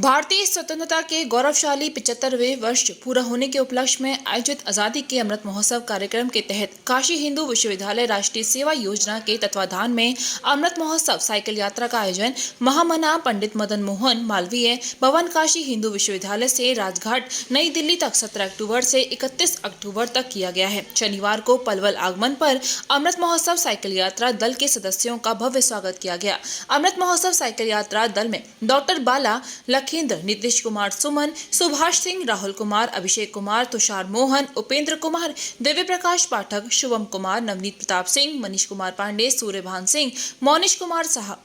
भारतीय स्वतंत्रता के गौरवशाली 75वें वर्ष पूरा होने के उपलक्ष्य में आयोजित आजादी के अमृत महोत्सव कार्यक्रम के तहत काशी हिंदू विश्वविद्यालय राष्ट्रीय सेवा योजना के तत्वाधान में अमृत महोत्सव साइकिल यात्रा का आयोजन महामना पंडित मदन मोहन मालवीय भवन काशी हिंदू विश्वविद्यालय से राजघाट नई दिल्ली तक 17 अक्टूबर से 31 अक्टूबर तक किया गया है। शनिवार को पलवल आगमन पर अमृत महोत्सव साइकिल यात्रा दल के सदस्यों का भव्य स्वागत किया गया। अमृत महोत्सव साइकिल यात्रा दल में डॉक्टर बाला लखेंद्र, नीतीश कुमार सुमन, सुभाष सिंह, राहुल कुमार, अभिषेक कुमार, तुषार मोहन, उपेंद्र कुमार, दिव्य प्रकाश पाठक, शुभम कुमार, नवनीत प्रताप सिंह, मनीष कुमार पांडे, सूर्यभान सिंह, मोनिश कुमार साहा,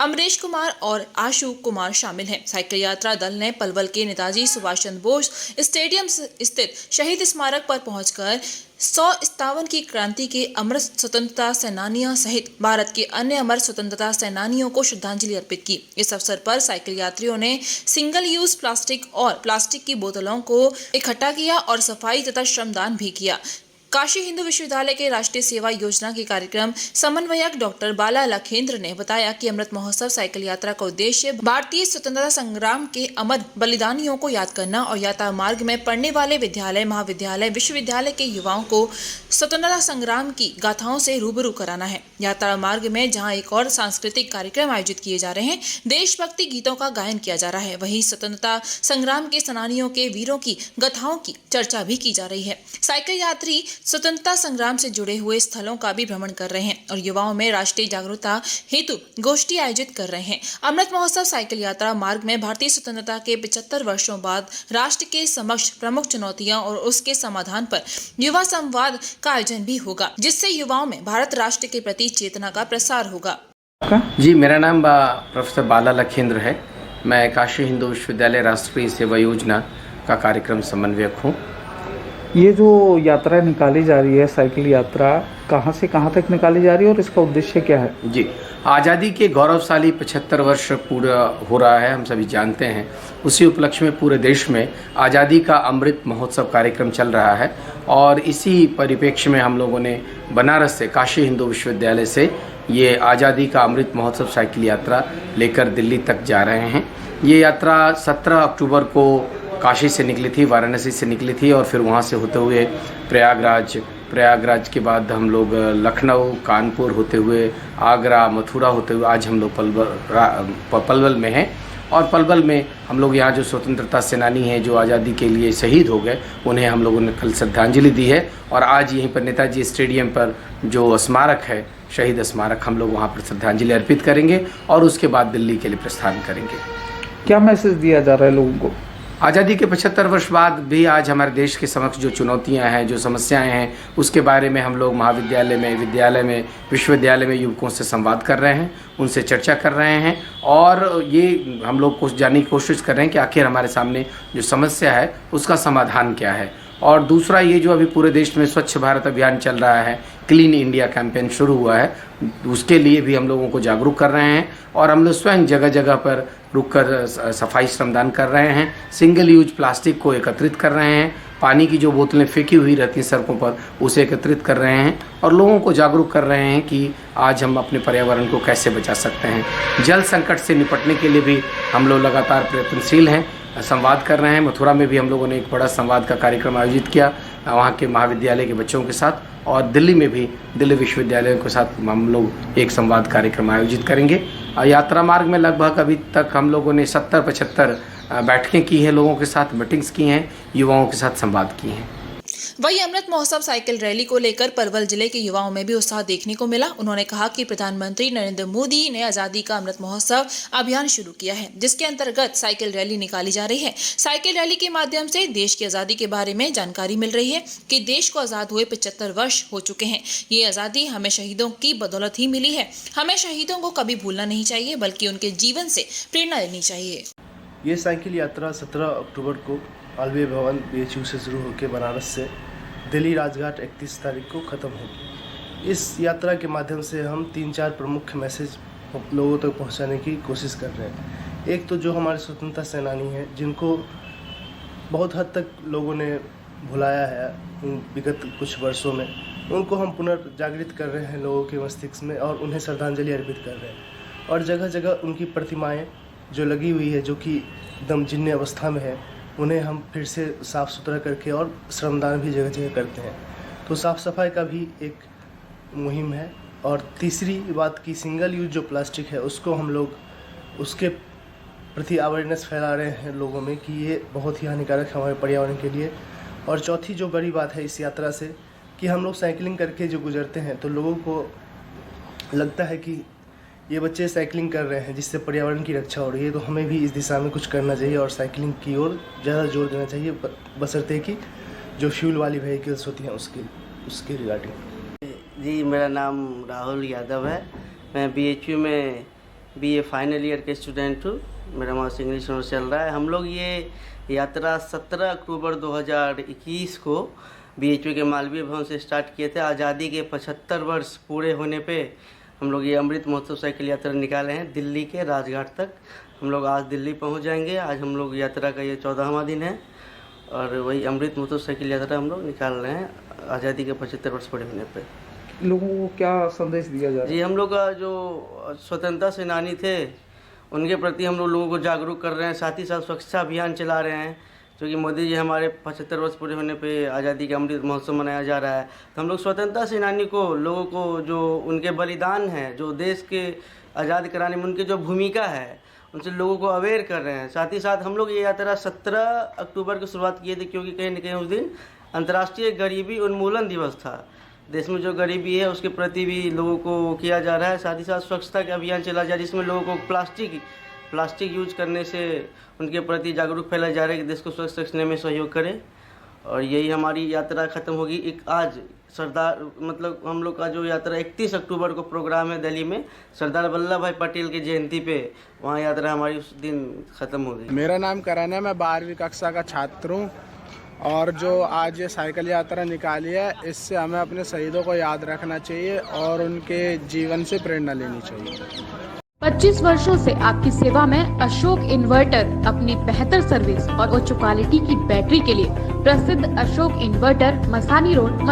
अमरीश कुमार और आशु कुमार शामिल हैं। साइकिल यात्रा दल ने पलवल के नेताजी सुभाष चंद्र बोस स्टेडियम स्थित शहीद स्मारक पर पहुंचकर 151 की क्रांति के अमर स्वतंत्रता सेनानियों सहित भारत के अन्य अमर स्वतंत्रता सेनानियों को श्रद्धांजलि अर्पित की। इस अवसर पर साइकिल यात्रियों ने सिंगल यूज प्लास्टिक और प्लास्टिक की बोतलों को इकट्ठा किया और सफाई तथा श्रमदान भी किया। काशी हिंदू विश्वविद्यालय के राष्ट्रीय सेवा योजना के कार्यक्रम समन्वयक डॉक्टर बाला लखेंद्र ने बताया कि अमृत महोत्सव साइकिल यात्रा का उद्देश्य भारतीय स्वतंत्रता संग्राम के अमर बलिदानियों को याद करना और यात्रा मार्ग में पढ़ने वाले विद्यालय, महाविद्यालय, विश्वविद्यालय के युवाओं को स्वतंत्रता संग्राम की गाथाओं से रूबरू कराना है। यात्रा मार्ग में जहाँ एक और सांस्कृतिक कार्यक्रम आयोजित किए जा रहे हैं, देशभक्ति गीतों का गायन किया जा रहा है, वहीं स्वतंत्रता संग्राम के सेनानियों के वीरों की गाथाओं की चर्चा भी की जा रही है। साइकिल यात्री स्वतंत्रता संग्राम से जुड़े हुए स्थलों का भी भ्रमण कर रहे हैं और युवाओं में राष्ट्रीय जागरूकता हेतु गोष्ठी आयोजित कर रहे हैं। अमृत महोत्सव साइकिल यात्रा मार्ग में भारतीय स्वतंत्रता के 75 वर्षों बाद राष्ट्र के समक्ष प्रमुख चुनौतियां और उसके समाधान पर युवा संवाद का आयोजन भी होगा, जिससे युवाओं में भारत राष्ट्र के प्रति चेतना का प्रसार होगा। जी, मेरा नाम प्रोफेसर बाला लखेंद्र है। मैं काशी हिंदू विश्वविद्यालय राष्ट्रीय सेवा योजना का कार्यक्रम समन्वयक हूँ। ये जो यात्रा निकाली जा रही है, साइकिल यात्रा, कहाँ से कहाँ तक निकाली जा रही है और इसका उद्देश्य क्या है? जी, आज़ादी के गौरवशाली 75 वर्ष पूरा हो रहा है, हम सभी जानते हैं। उसी उपलक्ष्य में पूरे देश में आज़ादी का अमृत महोत्सव कार्यक्रम चल रहा है और इसी परिप्रेक्ष्य में हम लोगों ने बनारस से काशी हिंदू विश्वविद्यालय से ये आज़ादी का अमृत महोत्सव साइकिल यात्रा लेकर दिल्ली तक जा रहे हैं। ये यात्रा 17 अक्टूबर को काशी से निकली थी, वाराणसी से निकली थी और फिर वहाँ से होते हुए प्रयागराज के बाद हम लोग लखनऊ, कानपुर होते हुए आगरा, मथुरा होते हुए आज हम लोग पलवल में हैं। और पलवल में हम लोग यहाँ जो स्वतंत्रता सेनानी हैं जो आज़ादी के लिए शहीद हो गए, उन्हें हम लोगों ने कल श्रद्धांजलि दी है और आज यहीं पर नेताजी स्टेडियम पर जो स्मारक है, शहीद स्मारक, हम लोग वहाँ पर श्रद्धांजलि अर्पित करेंगे और उसके बाद दिल्ली के लिए प्रस्थान करेंगे। क्या मैसेज दिया जा रहा है लोगों को? आज़ादी के 75 वर्ष बाद भी आज हमारे देश के समक्ष जो चुनौतियां हैं, जो समस्याएं हैं, उसके बारे में हम लोग महाविद्यालय में, विद्यालय में, विश्वविद्यालय में युवकों से संवाद कर रहे हैं, उनसे चर्चा कर रहे हैं और ये हम लोग कुछ जानने की कोशिश कर रहे हैं कि आखिर हमारे सामने जो समस्या है उसका समाधान क्या है। और दूसरा, ये जो अभी पूरे देश में स्वच्छ भारत अभियान चल रहा है, क्लीन इंडिया कैंपेन शुरू हुआ है, उसके लिए भी हम लोगों को जागरूक कर रहे हैं और हम लोग स्वयं जगह जगह पर रुककर सफाई श्रमदान कर रहे हैं, सिंगल यूज प्लास्टिक को एकत्रित कर रहे हैं, पानी की जो बोतलें फेंकी हुई रहती हैं सड़कों पर उसे एकत्रित कर रहे हैं और लोगों को जागरूक कर रहे हैं कि आज हम अपने पर्यावरण को कैसे बचा सकते हैं। जल संकट से निपटने के लिए भी हम लोग लगातार प्रयत्नशील हैं, संवाद कर रहे हैं। मथुरा में भी हम लोगों ने एक बड़ा संवाद का कार्यक्रम आयोजित किया वहाँ के महाविद्यालय के बच्चों के साथ और दिल्ली में भी दिल्ली विश्वविद्यालय के साथ हम लोग एक संवाद कार्यक्रम आयोजित करेंगे। यात्रा मार्ग में लगभग अभी तक हम लोगों ने 70-75 बैठकें की हैं, लोगों के साथ मीटिंग्स की हैं, युवाओं के साथ संवाद किए हैं। वही अमृत महोत्सव साइकिल रैली को लेकर पलवल जिले के युवाओं में भी उत्साह देखने को मिला। उन्होंने कहा कि प्रधानमंत्री नरेंद्र मोदी ने आजादी का अमृत महोत्सव अभियान शुरू किया है, जिसके अंतर्गत साइकिल रैली निकाली जा रही है। साइकिल रैली के माध्यम से देश की आजादी के बारे में जानकारी मिल रही है कि देश को आजाद हुए 75 वर्ष हो चुके हैं। ये आजादी हमें शहीदों की बदौलत ही मिली है। हमें शहीदों को कभी भूलना नहीं चाहिए, बल्कि उनके जीवन से प्रेरणा लेनी चाहिए। ये साइकिल यात्रा 17 अक्टूबर को मालवीय भवन BHU से शुरू होकर बनारस से दिल्ली राजघाट 31 तारीख को ख़त्म होगी। इस यात्रा के माध्यम से हम 3-4 प्रमुख मैसेज लोगों तक पहुंचाने की कोशिश कर रहे हैं। एक तो जो हमारे स्वतंत्रता सेनानी हैं, जिनको बहुत हद तक लोगों ने भुलाया है विगत कुछ वर्षों में, उनको हम पुनर्जागृत कर रहे हैं लोगों के मस्तिष्क में और उन्हें श्रद्धांजलि अर्पित कर रहे हैं। और जगह जगह उनकी प्रतिमाएँ जो लगी हुई है, जो कि एकदम जीर्ण अवस्था में है, उन्हें हम फिर से साफ़ सुथरा करके और श्रमदान भी जगह जगह करते हैं। तो साफ़ सफाई का भी एक मुहिम है। और तीसरी बात की सिंगल यूज जो प्लास्टिक है उसको हम लोग उसके प्रति अवेयरनेस फैला रहे हैं लोगों में कि ये बहुत ही हानिकारक है हमारे पर्यावरण के लिए। और चौथी जो बड़ी बात है इस यात्रा से कि हम लोग साइकिलिंग करके जो गुजरते हैं तो लोगों को लगता है कि ये बच्चे साइकिलिंग कर रहे हैं जिससे पर्यावरण की रक्षा हो रही है, तो हमें भी इस दिशा में कुछ करना चाहिए और साइकिलिंग की ओर ज़्यादा जोर देना चाहिए, बशर्ते कि जो फ्यूल वाली व्हीकल्स होती हैं उसके रिगार्डिंग। जी, मेरा नाम राहुल यादव है। मैं BHU में BA फाइनल ईयर के स्टूडेंट हूँ। मेरा मास्टर्स इंग्लिश में चल रहा है। हम लोग ये यात्रा 17 अक्टूबर 2021 को BHU के मालवीय भवन से स्टार्ट किए थे। आज़ादी के 75 वर्ष पूरे होने पे हम लोग ये अमृत महोत्सव साइकिल यात्रा निकाले हैं दिल्ली के राजघाट तक। हम लोग आज दिल्ली पहुंच जाएंगे। आज हम लोग यात्रा का ये 14वां दिन है और वही अमृत महोत्सव साइकिल यात्रा हम लोग निकाल रहे हैं आज़ादी के 75 वर्ष पूरे होने पे। लोगों को क्या संदेश दिया जा रहा है? जी, हम लोग का जो स्वतंत्रता सेनानी थे उनके प्रति हम लोगों को जागरूक कर रहे हैं। साथ ही साथ स्वच्छता अभियान चला रहे हैं, जो कि मोदी जी हमारे 75 वर्ष पूरे होने पे आज़ादी का अमृत महोत्सव मनाया जा रहा है। तो हम लोग स्वतंत्रता सेनानी को, लोगों को जो उनके बलिदान है, जो देश के आज़ाद कराने में उनकी जो भूमिका है, उनसे लोगों को अवेयर कर रहे हैं। साथ ही साथ हम लोग ये यात्रा 17 अक्टूबर की शुरुआत किए थे क्योंकि कहीं न कहीं उस दिन अंतर्राष्ट्रीय गरीबी उन्मूलन दिवस था। देश में जो गरीबी है उसके प्रति भी लोगों को किया जा रहा है। साथ ही साथ स्वच्छता का अभियान चला जा रहा है जिसमें लोगों को प्लास्टिक यूज करने से उनके प्रति जागरूक फैलाया जा रहा है कि देश को स्वच्छ रखने में सहयोग करें। और यही हमारी यात्रा ख़त्म होगी। एक आज हम लोग का जो यात्रा 31 अक्टूबर को प्रोग्राम है दिल्ली में सरदार वल्लभ भाई पटेल की जयंती पे, वहाँ यात्रा हमारी उस दिन ख़त्म होगी। मेरा नाम करण है, मैं 12वीं कक्षा का छात्र हूँ और जो आज ये साइकिल यात्रा निकाली है इससे हमें अपने शहीदों को याद रखना चाहिए और उनके जीवन से प्रेरणा लेनी चाहिए। 25 वर्षों से आपकी सेवा में अशोक इन्वर्टर अपनी बेहतर सर्विस और उच्च क्वालिटी की बैटरी के लिए प्रसिद्ध अशोक इन्वर्टर, मसानी रोड,